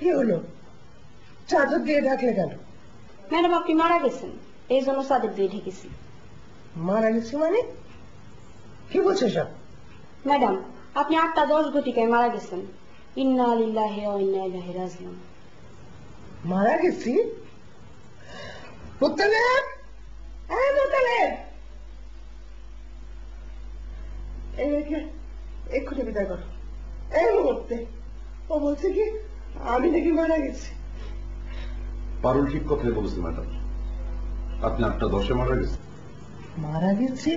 কি হলো? চাদর দিয়ে ঢাকলে কেন? ম্যাডাম আপনি মারা গেছেন, এই জন্য চাদর দিয়ে ঢেকেছি। মারা গেছি মানে? কি বলছো সব? ম্যাডাম আপনি 8:10 ঘটিকায় মারা গেছেন। ইন্না লিল্লাহি ওয়া ইন্না ইলাইহি রাজিউন। মারা গেছি? মুত্তালেব, এই মুত্তালেব, এক্ষুনি বিদায় করো এই মুহূর্তে। ও বলছে কি আমি নাকি মারা গেছি। পারুল ঠিক কথাই বলছে ম্যাডাম, আপনি 8:10 মারা গেছেন। মারা গেছি?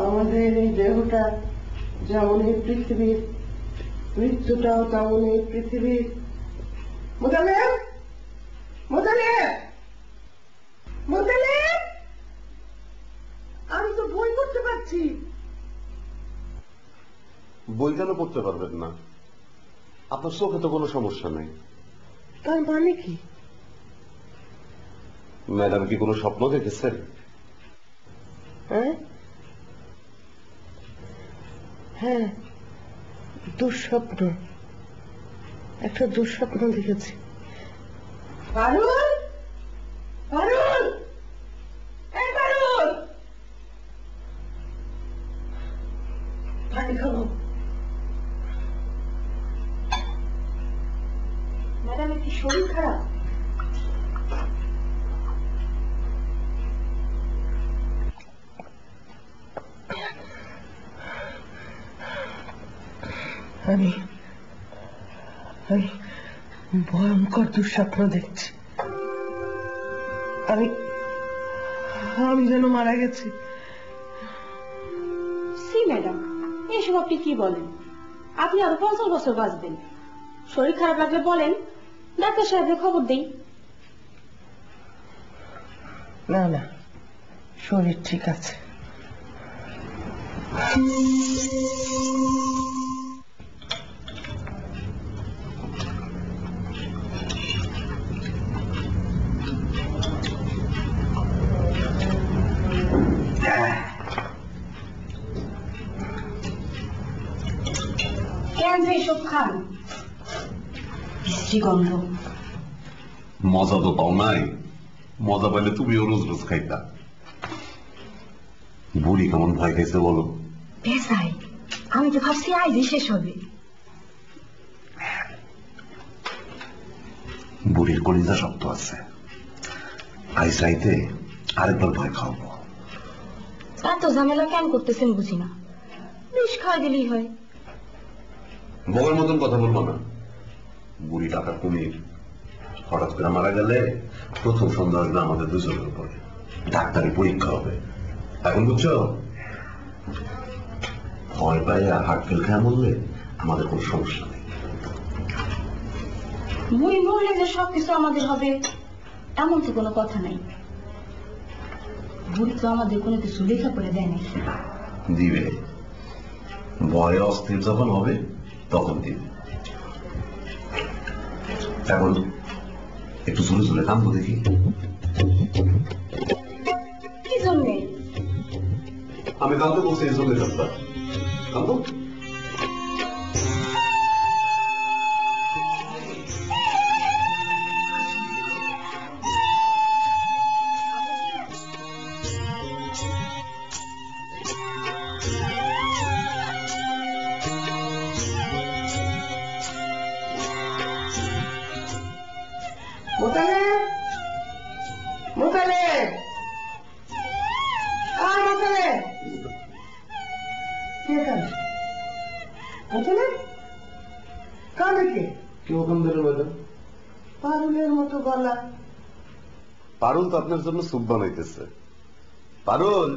আমাদের এই দেহটা যেমন এই পৃথিবীর, মৃত্যুটাও তেমন এই পৃথিবীর। মুত্তালেব, মুত্তালেব, মুত্তালেব, আমি তো বই পড়তে পারছি। বই কেন পড়তে পারবেন না? আপনার চোখে তো কোনো সমস্যা নেই। তার মানে কি? ম্যাডাম কি কোনো স্বপ্ন দেখেছেন? হ্যাঁ, দুঃস্বপ্ন, একটা দুঃস্বপ্ন দেখেছি। পারুল, পারুল, এই পারুল, পানি খাবো। ম্যাডাম কি শরীর খারাপ? আমি ভয়ঙ্কর দুঃস্বপ্ন দেখছি। আমি যেন মারা গেছি। সি ম্যাডাম, এইসব আপনি কি বলেন? আপনি আরো 50 বছর বাঁচবেন। শরীর খারাপ লাগলে বলেন, ডাক্তার সাহেবের খবর দেই। না না, শরীর ঠিক আছে। কেন যে এসব খান? মিষ্টি গন্ধ। মজা তো পাও নাই, মজা পাইলে তুমিও রোজ রোজ খাইতা। বুড়ি কেমন ভয় খাইছে বলো? বেসাই, আমি তো ভাবছি আজই শেষ হবে। বুড়ির কলিজা শক্ত আছে, আইস রাইতে আরেকবার ভয় খাওয়াবো। এত ঝামেলা কেন করতেছেন বুঝি না, বিষ খাওয়া দিলেই হয়। বউয়ের মতন কথা বলবো না। বুড়ি টাকা কুমির, হঠাৎ করে মারা গেলে প্রথম সন্দেহ আসবে আমাদের দুজনের উপরে। ডাক্তারি পরীক্ষা হবে, এখন বুঝছো? ভয় পায় আর হাট ফেল খেয়ে মরলে আমাদের কোনো সমস্যা নেই। বুড়ি মরলে যে সবকিছু আমাদের হবে এমন তো কোনো কথা নাই। বুড়ি তো আমাদের কোনো কিছু লেখা করে দেয় না। দিবে, ভয়ে অস্থির যখন হবে তখন দিবে। এখন একটু জোরে জোরে কান্দো দেখি। কি জন্যে? আমি কান্দতে বলছি এই জন্য কান্দা, কান্দো। মুত্তালেব, মুত্তালেব, মুত্তালেব, কে কাঁদে? মুত্তালেব কাঁদে কে? কেউ কান্দে রে ম্যাডাম? পারুলের মতো গলা, পারুল তো আপনার জন্য স্যুপ বানাইতেছে। পারুল,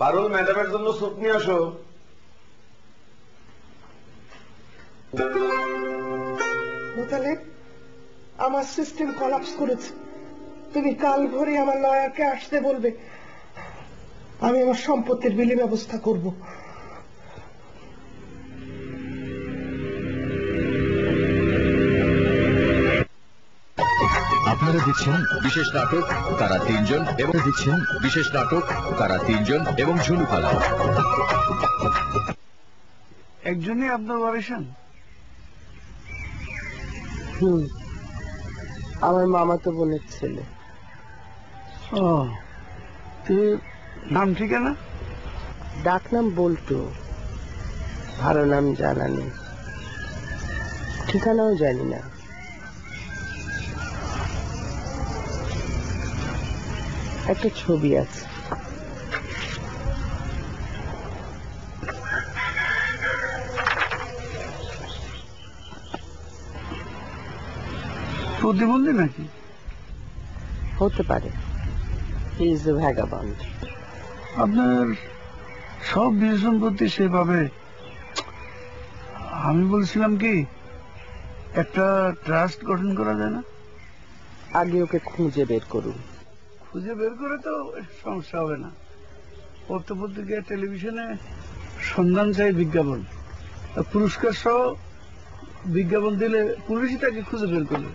পারুল ম্যাডামের জন্য স্যুপ নিয়ে আসো। মোতালেব, আমার সিস্টেম কলাপস করেছে। তুমি কাল ভোরে আমার লয়ারকে আসতে বলবে। আমি আমার সম্পত্তির বিলি ব্যবস্থা করব। আপনারা দেখছেন বিশেষ নাটক তারা তিনজন এবং দেখছেন বিশেষ নাটক তারা তিনজন এবং ঝুনুখালা। একজনই আপনার ওয়ারিশান? আমার মামাতো বোনের ছেলে। ও, নাম ঠিকানা? ডাকনাম বল্টু, ভালো নাম জানা নেই, ঠিকানাও জানি না। একটা ছবি আছে। প্রতিবন্ধী নাকি? হতে পারে। He is a vagabond. আপনার সব বিয়ে সম্পত্তি সেভাবে। আমি বলছিলাম কি, একটা ট্রাস্ট গঠন করা যায় না? আগে ওকে খুঁজে বের করুন। খুঁজে বের করে তো সমস্যা হবে না। পত্রপত্রিকায়, টেলিভিশনে সন্ধান চাই বিজ্ঞাপন, পুরস্কার সহ বিজ্ঞাপন দিলে পুলিশই তাকে খুঁজে বের করবে।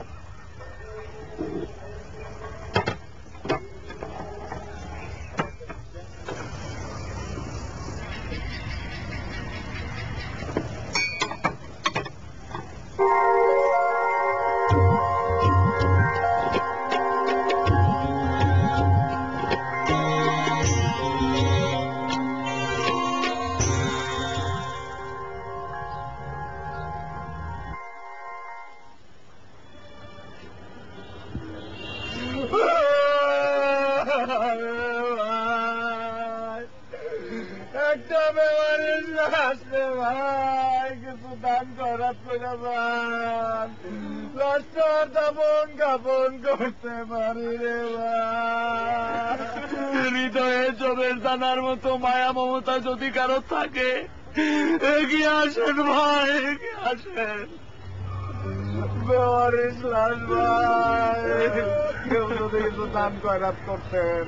একটা বেমারের আসলে ভাই কিছু দান করার করে ভাই, কষ্ট দাপন কাপন করতে পারি রে ভাই। হৃদয়ে জবের দানার মতো মায়া মমতা যদি কারো থাকে, এগিয়ে আসেন ভাই, এগিয়ে আসেন। বেমারের লাশ ভাই, কেউ যদি কিছু দান করাত করতেন,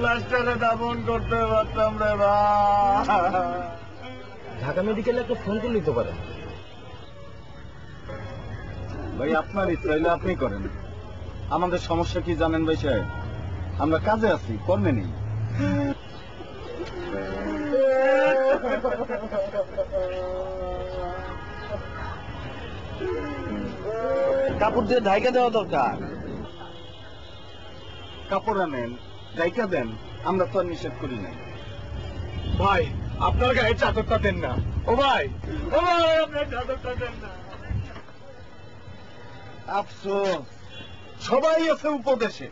লাশটাকে দাপন করতে পারতাম রে ভাই। ঢাকা মেডিকেলে একটা ফোন করে নিতে পারেন ভাই। আপনার ইচ্ছা হইলে আপনি করেন। আমাদের সমস্যা কি জানেন ভাই সাহেব? আমরা কাজে আছি, কর্মে নেই। কাপড় দিয়ে ঢাইকা দেওয়া দরকার। কাপড় আনেন, গাইকা দেন, আমরা তো আর নিষেধ করি নাই। ভাই আপনার গায়ে চাদরটা দেন না। ও ভাই, ও ভাই আপনার চাদরটা দেন না। আফসোস, সবাই আছে উপদেশে।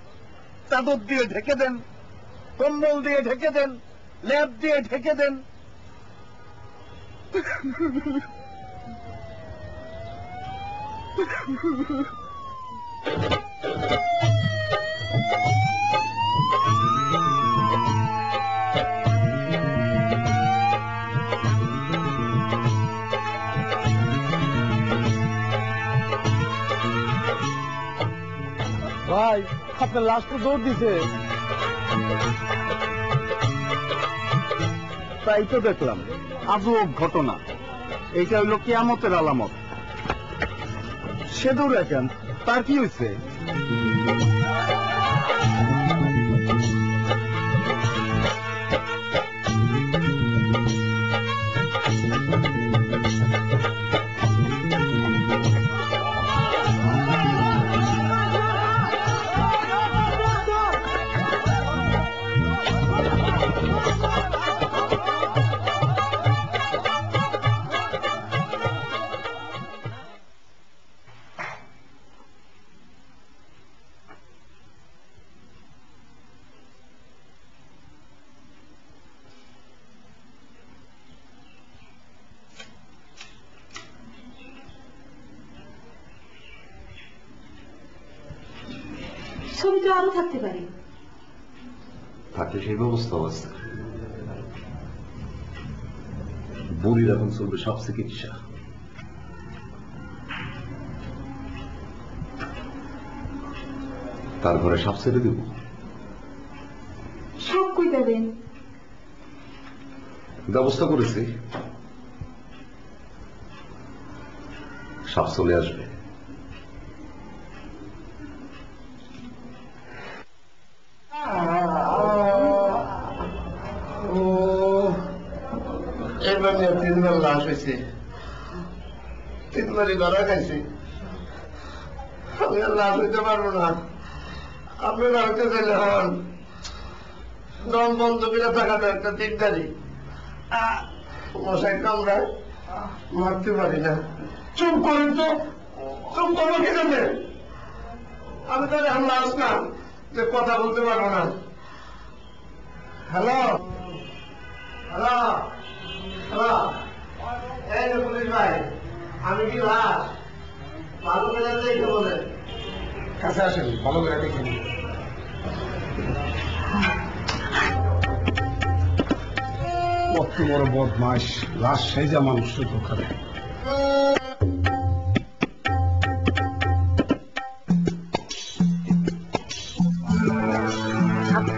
চাদর দিয়ে ঢেকে দেন, কম্বল দিয়ে ঢেকে দেন, ল্যাপ দিয়ে ঢেকে দেন। ভাই আপনার লাশ তো দৌড় দিছে। তাই তো দেখলাম, আজব ঘটনা। এইটা হইল কিয়ামতের আলামত। সে দৌড়ে কেন? তার কি হয়েছে? ছবি তো আরো থাকতে পারে। থাকলে সেই ব্যবস্থা আছে। বুড়ির এখন চলবে সব চিকিৎসা। তার ঘরে সাপ ছেড়ে দিব। সব কই দেবেন? ব্যবস্থা করেছি, সাপ চলে আসবে। এবার 3বার লাশ হয়েছে, 3বারই ধরা খাইছি। আমি আর লাশ হইতে পারবো না। আপনারা হইতে চাইলে হন, দম বন্ধ করে থাকাটা একটা দিকদারি। মশাই কামড়ায় মারতে পারি না। চুপ করেন তো, চুপ করবো কি জন্য? আমি তাহলে আমরা আসলাম যে কথা বলতে পারবো না। হ্যালো হ্যালো হ্যালো, এই যে পুলিশ ভাই, আমি কি লাশ? ভালো করে দেখে বলে কাছে আসেন, ভালো করে দেখে নিন। কত বড় বদমাস, লাশ সেজা মানুষের ধোকা দেয়।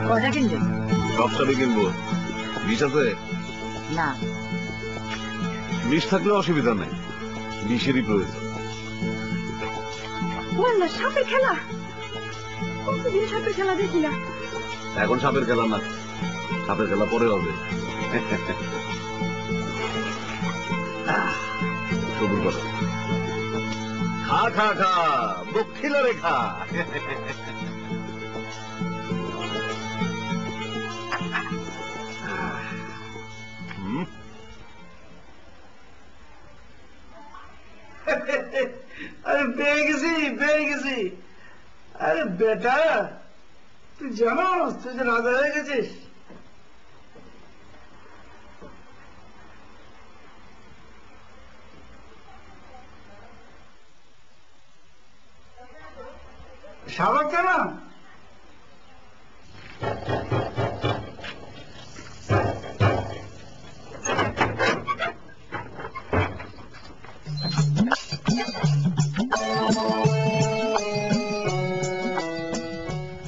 কয়টা কিনবে? সবটাই কিনবো। বিষ আছে? না, বিষ থাকলে অসুবিধা নেই, বিষেরই প্রয়োজন। বললো সাপের খেলা। কতদিন সাপের খেলা দেখি না। এখন সাপের খেলা না, সাপের খেলা পরে হবে। সবুর কথা, খা খা খা, দক্ষিণা রেখা। আরে পেয়ে গেছি, পেয়ে গেছি। আরে বেটা, তুই জানোস তুই যে রাজা হয়ে গেছিস? শাবাক কেন?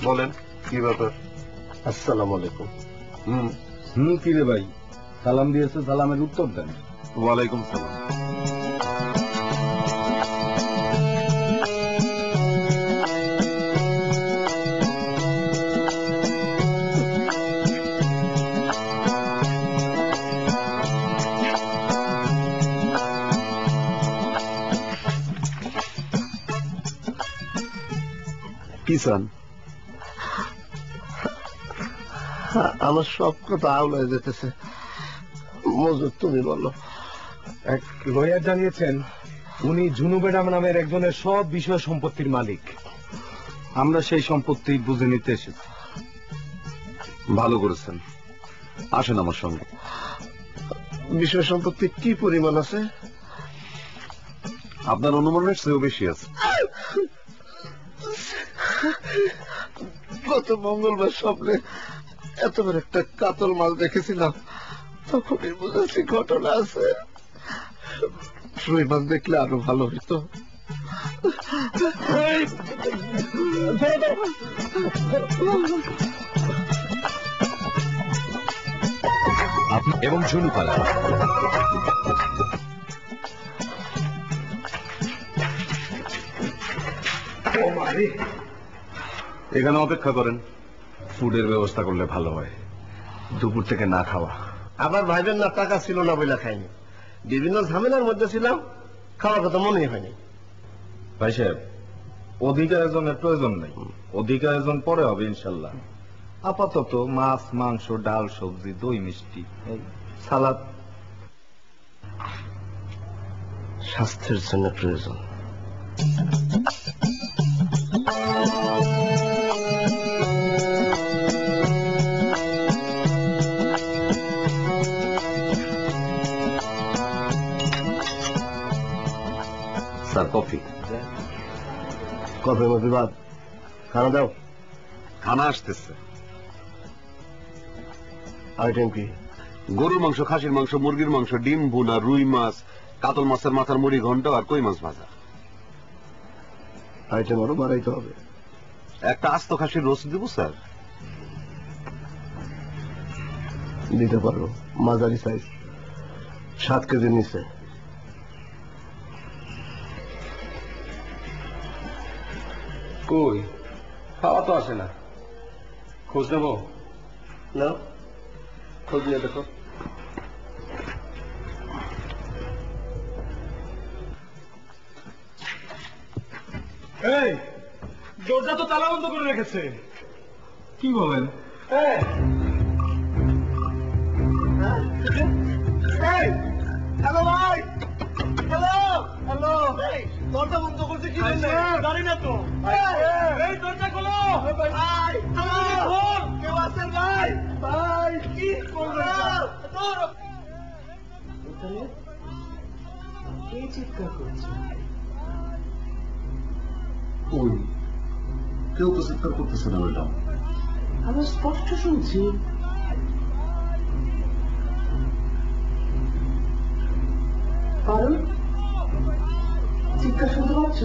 বলেন কি ব্যাপার? আসসালামু আলাইকুম। কি রে ভাই, সালাম দিয়েছে, সালামের উত্তর দেন। ওয়ালাইকুম সালাম। কি চান? আমার সব কথা আওলায় যেতেছে, মজুর তুমি বলো। এক লয়ার জানিয়েছেন উনি ঝুনু ম্যাডাম নামের একজনের সব বিষয় সম্পত্তির মালিক। আমরা সেই সম্পত্তি বুঝে নিতে এসেছি। ভালো করেছেন, আসেন আমার সঙ্গে। বিষয় সম্পত্তি কি পরিমাণ আছে? আপনার অনুমানের চেয়েও বেশি আছে। গত মঙ্গলবার স্বপ্নে এত বড় একটা কাতল মাছ দেখেছিলাম, তখনই বুঝেছি ঘটনা আছে। রুই মাছ দেখলে আরো ভালো হইতো। এবং ঝুনু পালা। এখানে অপেক্ষা করেন, ফুডের ব্যবস্থা করলে ভালো হয়। দুপুর থেকে না খাওয়া। আবার ভাইবেন না টাকা ছিল না বলে খাইনি, বিভিন্ন ঝামেলার মধ্যে ছিলাম, খাওয়ার কথা মনে হয়নি। ভাই সাহেব, অধিক আয়োজনের প্রয়োজন নেই, অধিক আয়োজন পরে হবে ইনশাল্লাহ। আপাতত মাছ, মাংস, ডাল, সবজি, দই, মিষ্টি, সালাদ। স্বাস্থ্যের জন্য প্রয়োজন। Sir coffee. কফির মধ্যে ভাত, খানা দাও। খানা আসতেছে। আইটেম কি? গরুর মাংস, খাসির মাংস, মুরগির মাংস, ডিম ভুনা, রুই মাছ, কাতল মাছের মাথার মুড়ি ঘন্ট আর কই মাছ ভাজা। আইটেম আরো বাড়াইতে হবে। একটা আস্ত খাসির রোস্ট দিব স্যার। দিতে পারো, মাঝারি সাইজ, 7 কেজির নিচে। কই খাওয়া তো আসে না, খোঁজ নেবো না, খোঁজ নিয়ে দেখো। এই দরজা তো তালা বন্ধ করে রেখেছে। কি বলেন? হ্যালো ভাই, হ্যালো হ্যালো, দরজা বন্ধ করছে কি জন্য জানি না তো। এই দরজা খোলো ভাই, কেউ আছেন ভাই? ভাই কি করবে? কে চিৎকার করছে? ওই কেউ তো চিৎকার করতেছে না ম্যাডাম। আমি স্পষ্ট শুনছি। কারণ চিৎকার শুনতে পাচ্ছ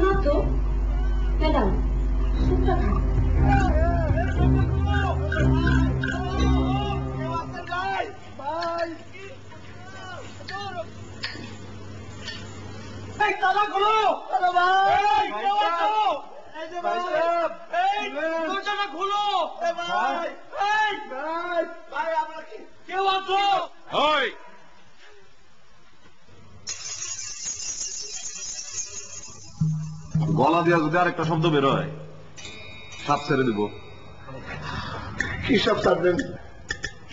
না তো ম্যাডাম, সুপটা খান। এই তালা খোলো ভাই, কেউ আছো? এই যে ভাই, এই দরজাটা খোলো ভাই, এই ভাই, ভাই আমরা কি কেউ আছো? গলা দিয়া যদি আরেকটা শব্দ বেরোয় সাপ ছেড়ে দিব। কি সব ছাড়বেন?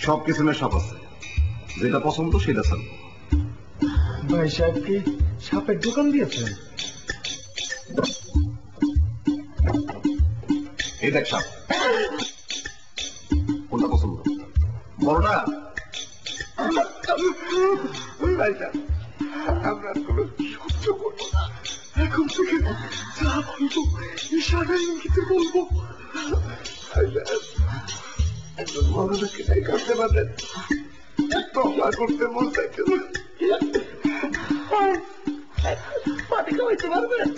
সব কিসিমের সাপ আছে, যেটা পছন্দ সেটা ছাড়বো। ভাই সাহেব কি সাপের দোকান দিয়েছেন? এই দেখ সাপ, কোনটা পছন্দ? বড়টা? আমরা কোনো সহ্য করবো না। এখন থেকে যা বলবো ইশারা ইঙ্গিতে বলবো। একজন মরণকে নাই করতে পারেন, তবা করতে মন চাইছে না। পানি খাওয়াইতে পারবেন?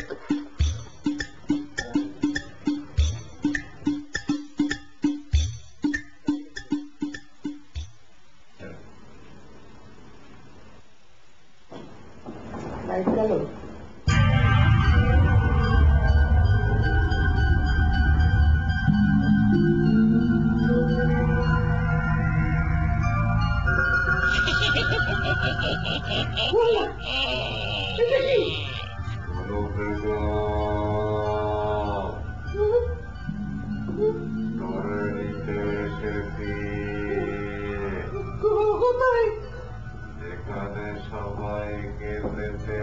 লাইট গেল। এখানে সবাইকে যেতে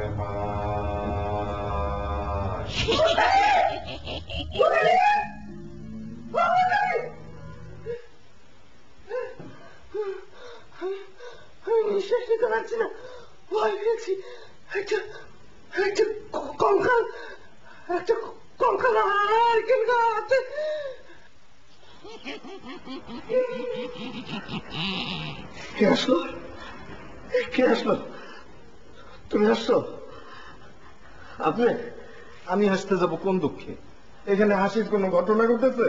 নিঃশ্বাস নিতে পারছি না, ভয় পেয়েছি। একটা একটা কঙ্কাল, একটা কঙ্কাল আর কেন আছে। কে আসলো? কে আসলো? তুমি আসছো? আপনি? আমি হাসতে যাব কোন দুঃখে? এখানে হাসির কোনো ঘটনা ঘটেছে?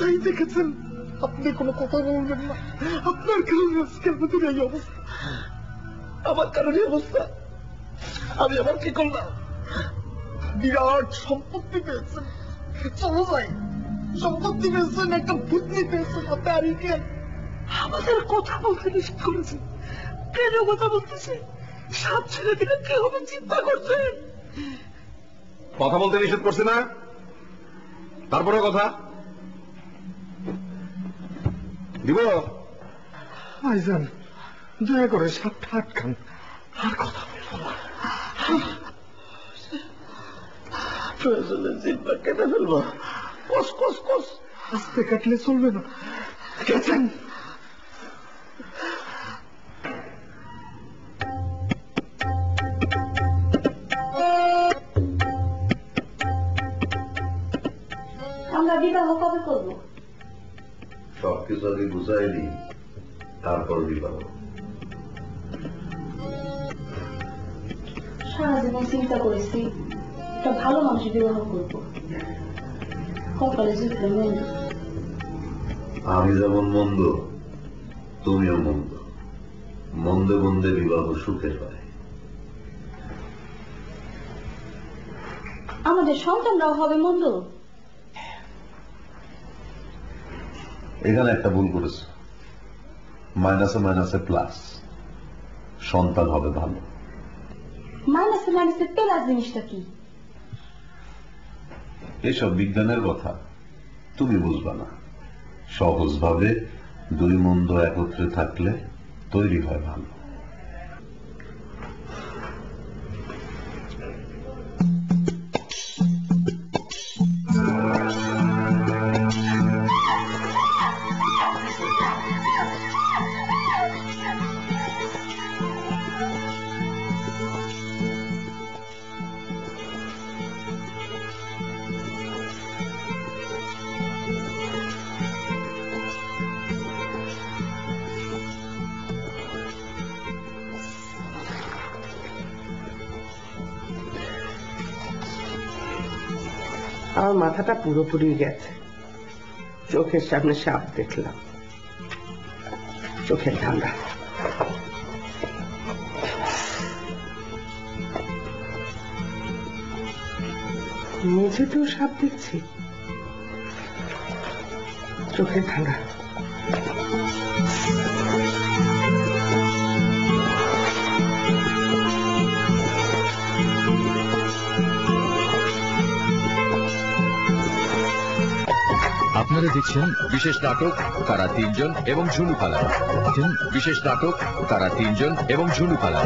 তাই দেখেছেন, আপনি কোনো কথা বলবেন না। আপনার কারণে আজকে আমাদের এই অবস্থা, আমার কারণে অবস্থা। আমি আবার কি করলাম? বিরাট সম্পত্তি পেয়েছেন, চলো যাই। সম্পত্তি পেয়েছেন, একটা ভূতনি পেয়েছেন, আমাদের কথা বলতে নিষেধ করেছেন। কেন কথা বলতেছে? সাপ ছেড়ে দিলে কি হবে চিন্তা করছেন? কথা বলতে নিষেধ করছে না, তারপরে কথা দিব। ভাইজান দয়া করে সাপটা আটকান, আর কথা বলবো না। প্রয়োজনে জিব্বা কেটে ফেলবো। কস কস কস, আস্তে কাটলে চলবে না। গেছেন আমরা বিবাহ কবে করবো? সবকিছু আগে বুঝাই দিই, তারপর বিবাহ। সারা জীবন চিন্তা করেছি একটা ভালো মানুষ বিবাহ করবো, কপালে জুটলে মন্দ। আমি যেমন মন্দ, তুমিও মন্দ। মন্দে মন্দে বিবাহ সুখের হয়। আমাদের সন্তানরাও হবে মন্দ। এখানে একটা ভুল করেছে, মাইনাসে মাইনাসে প্লাস, সন্তান হবে ভালো। মাইনাসে মাইনাসে প্লাস জিনিসটা কি? এসব বিজ্ঞানের কথা, তুমি বুঝবা না। সহজভাবে দুই মন্দ একত্রে থাকলে তৈরি হয় ভালো। আমার মাথাটা পুরোপুরি গেছে, চোখের সামনে সাপ দেখলাম, চোখের ঠান্ডা। মেঝেতেও সাপ দেখছি, চোখের ঠান্ডা। আপনারা দেখছেন বিশেষ নাটক তারা তিনজন এবং ঝুনু খালা। বিশেষ নাটক তারা তিনজন এবং ঝুনু খালা।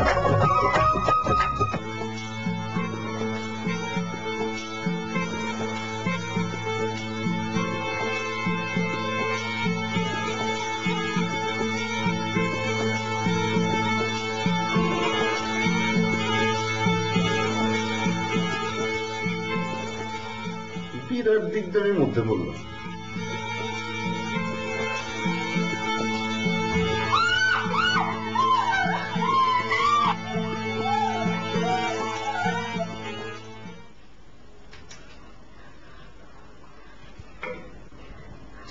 বিরাট দিকদারের মধ্যে বললো।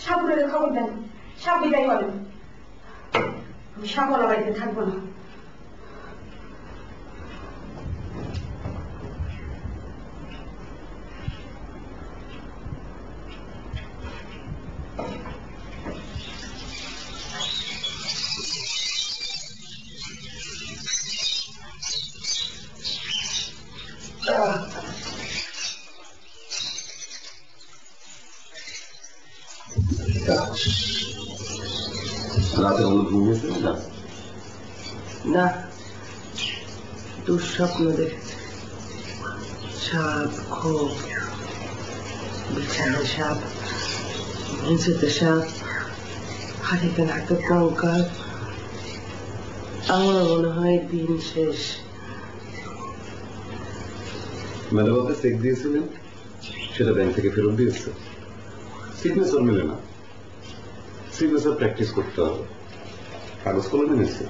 সাপুরের খবর দেন, সাপ বিদায় করেন। আমি সাপওয়ালা বাড়িতে থাকবো না। রাতে ঘুমিয়েছে না? না, দুঃস্বপ্ন দেখেছে। সাপ, খোপ, বিছানায় সাপ, মেঝেতে সাপ, হাড়িতে নাটক কঙ্কাল। আমার মনে হয় দিন শেষ। ম্যাডাম আপনি চেক দিয়েছিলেন, সেটা ব্যাংক থেকে ফেরত দিয়েছে। সিগনেচার মিলে না, সিগনেচার প্র্যাকটিস করতে হবে। কাগজ কলমে নিচ্ছে।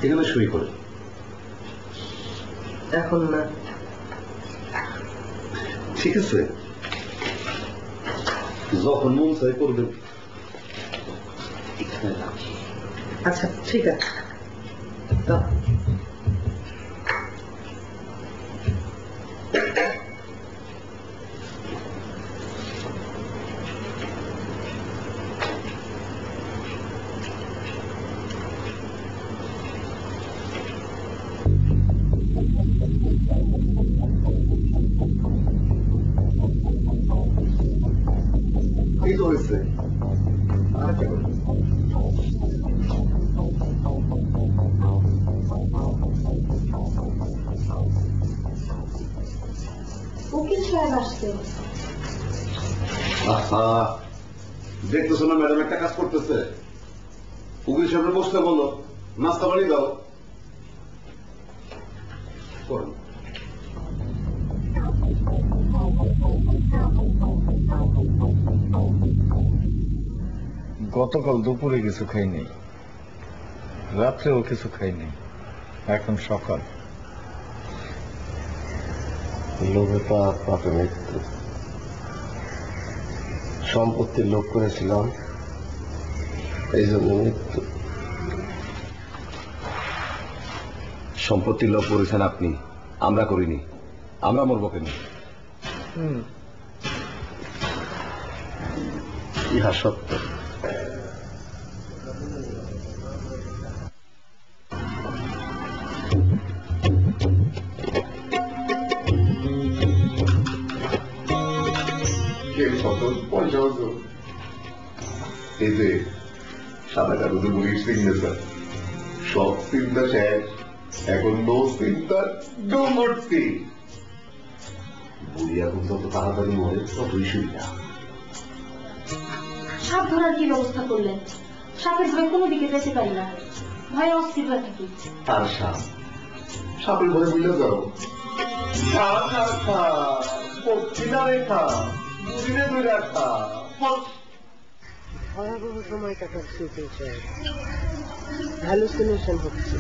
এখানে সই করে। এখন না। ঠিক আছে, যখন মন চাই করবেন। আচ্ছা ঠিক আছে, দাও। আসছে। দেখতেছো না ম্যাডাম একটা কাজ করতেছে, উকিল সামনে বসতে বলো, নাস্তা পানি দাও। গতকাল দুপুরে কিছু খাইনি, রাত্রেও কিছু খাইনি, এখন সকাল। লোভে পাপ, পাপে মৃত্যু। সম্পত্তির লোভ করেছিলাম, এই জন্য মৃত্যু। সম্পত্তির লোভ করেছেন আপনি, আমরা করিনি। আমরা মরবো কেন? ইহা সত্য। এই যে সাদা কাগজে মুড়ির সিগনেচার, সব চিন্তা শেষ, এখন নো চিন্তা ডো মরছি। বুড়ি এখন যত তাড়াতাড়ি মরে ততই সুবিধা। সাপ ধরার কি ব্যবস্থা করলেন? সাপের ভয় কোনো দিকে যেতে পারি না, ভয়ে অস্থির হয়ে থাকি। আর সাপ, সাপের ঘরে বুঝলে যাও, খা খা খা, পক্ষিনা রেখা, বুড়িরে ধরে খা। ভয়াবহ সময় কাটাচ্ছি, হ্যালুসিনেশন হচ্ছে।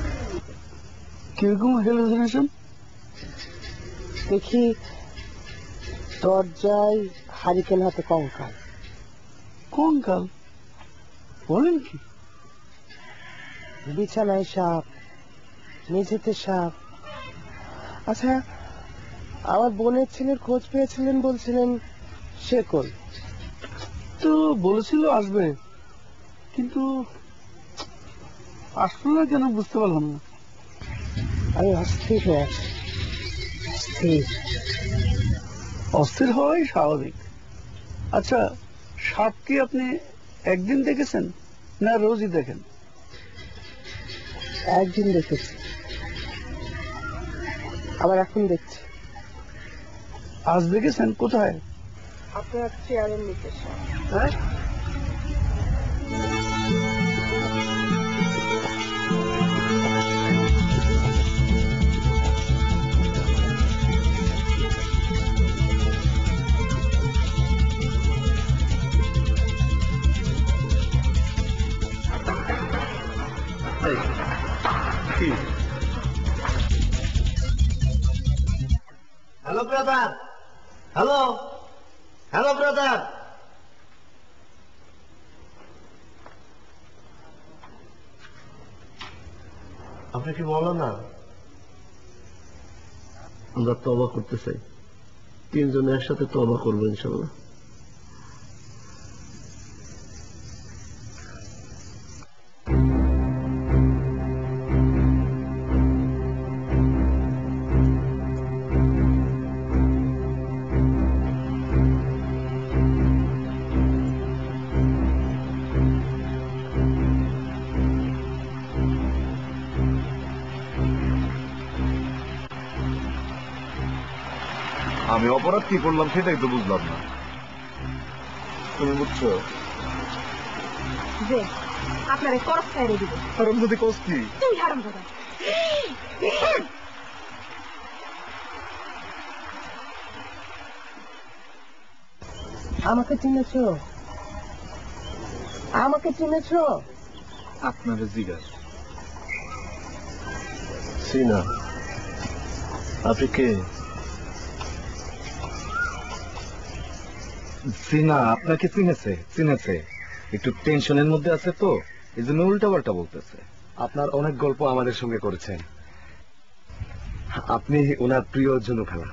কিরকম হ্যালুসিনেশন? দেখি দরজায় হারিকেন হাতে কঙ্কাল। কঙ্কাল? বলেন কি? বিছানায় সাপ, মেঝেতে সাপ। আচ্ছা, আমার বোনের ছেলের খোঁজ পেয়েছিলেন, বলছিলেন সে কই? তো বলেছিল আসবে, কিন্তু আসলো না কেন বুঝতে পারলাম না। আমি অস্থির হয়ে আছি, অস্থির। অস্থির হওয়াই স্বাভাবিক। আচ্ছা, সাপ কি আপনি একদিন দেখেছেন না রোজই দেখেন? একদিন দেখেছি, আবার এখন দেখছি। আজ দেখেছেন? কোথায়? আপনার চেয়ারের নিচে। হ্যাঁ, hello brother, hello hello brother. আপনি কি বলো না? আমরা তওবা করতে চাই, তিনজনে একসাথে তওবা করবো ইনশাল্লাহ। আমি অপরাধ কি করলাম সেটাই তো বুঝলাম না। তুমি বুঝছো? যে আপনারে করস খাইরে দিব। হারাম যদি কোস কি? তুই হারাম দাদা। আমাকে চিনেছ? আমাকে চিনেছ? আপনারে জিজ্ঞাস। সিনা, আপনি কে? সিনা আপনাকে চিনেছে? চিনেছে, একটু টেনশনের মধ্যে আছে তো, এই জন্য উল্টা পাল্টা বলতেছে। আপনার অনেক গল্প আমাদের সঙ্গে করেছেন, আপনি ওনার প্রিয় জনু খালা।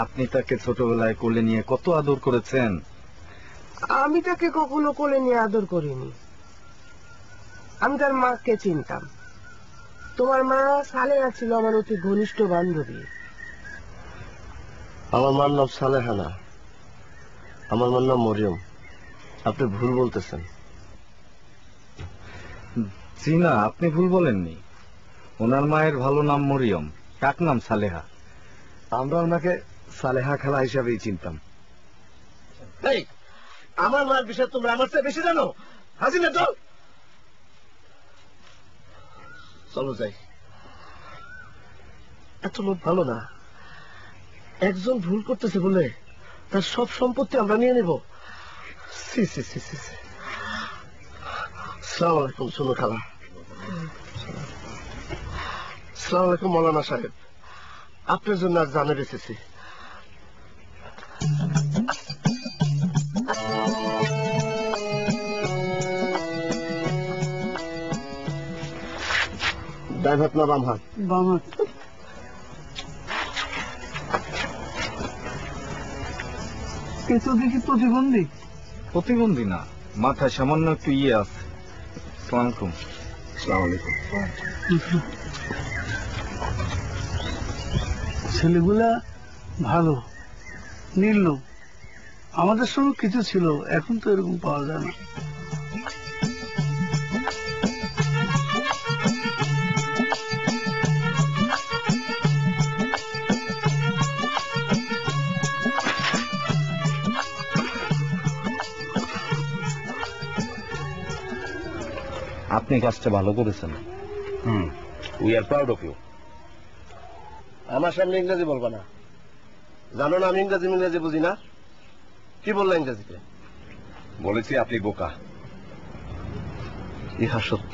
আপনি তাকে ছোটবেলায় কোলে নিয়ে কত আদর করেছেন। আমি তাকে কখনো কোলে নিয়ে আদর করিনি, আমি তার মাকে চিনতাম। তোমার মা সালেহা ছিল আমার অতি ঘনিষ্ঠ বান্ধবী। আমার মার নাম সালেহা না, আমার মার নাম মরিয়ম। আপনি ভুল বলতেছেন। জি না, আপনি ভুল বলেননি। ওনার মায়ের ভালো নাম মরিয়ম, ডাক নাম সালেহা। আমরা ওনাকে সালেহা খালা হিসাবেই চিনতাম। আমার মার বিষয়ে তোমরা আমার চেয়ে বেশি জানো। হাসিনা চল, চলো যাই। এত লোক ভালো না। একজন ভুল করতেছে বলে তার সব সম্পত্তি আমরা নিয়ে নেব। সি সি সি সি সি। আসসালামু আলাইকুম সোনু খালা। আসসালামু আলাইকুম মৌলানা সাহেব, আপনার জন্য আজ জানে এসেছি। ডান হাত না বাম হাত? বাম হাত। এতো দেখি প্রতিবন্ধী। প্রতিবন্ধী না, মাথায় সামান্য একটু ইয়ে আছে। আসসালামু আলাইকুম। আসসালামু আলাইকুম। ছেলেগুলা ভালো, নির্লোভ। আমাদের সময় কিছু ছিল, এখন তো এরকম পাওয়া যায় না। আপনি কাজটা ভালো করেছেন। We are proud of you. আমার সামনে ইংরেজি বলবা না, জানো না আমি ইংরেজি বুঝি না। কি বললা ইংরেজিতে? বলেছি আপনি বোকা। ইহা সত্য।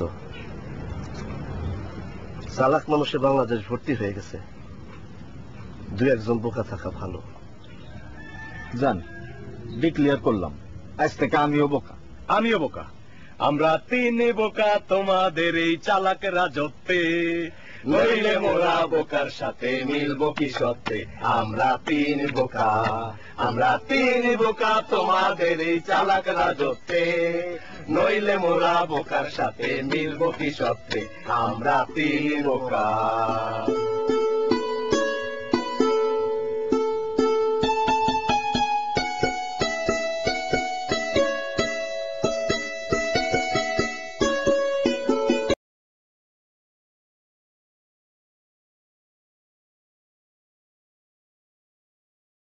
চালাক মানুষে বাংলাদেশ ভর্তি হয়ে গেছে, দু একজন বোকা থাকা ভালো। জান, ডিক্লেয়ার করলাম আজ থেকে আমিও বোকা। আমিও বোকা। আমরা তিন বোকা তোমাদের এই চালাক রাজত্বে, নইলে মোরা বোকার সাথে মিলবো কি সত্যে। আমরা তিন বোকা, আমরা তিন বোকা তোমাদের এই চালাক রাজত্বে, নইলে মোরা বোকার সাথে মিলবো কি সত্যে। আমরা তিন বোকা।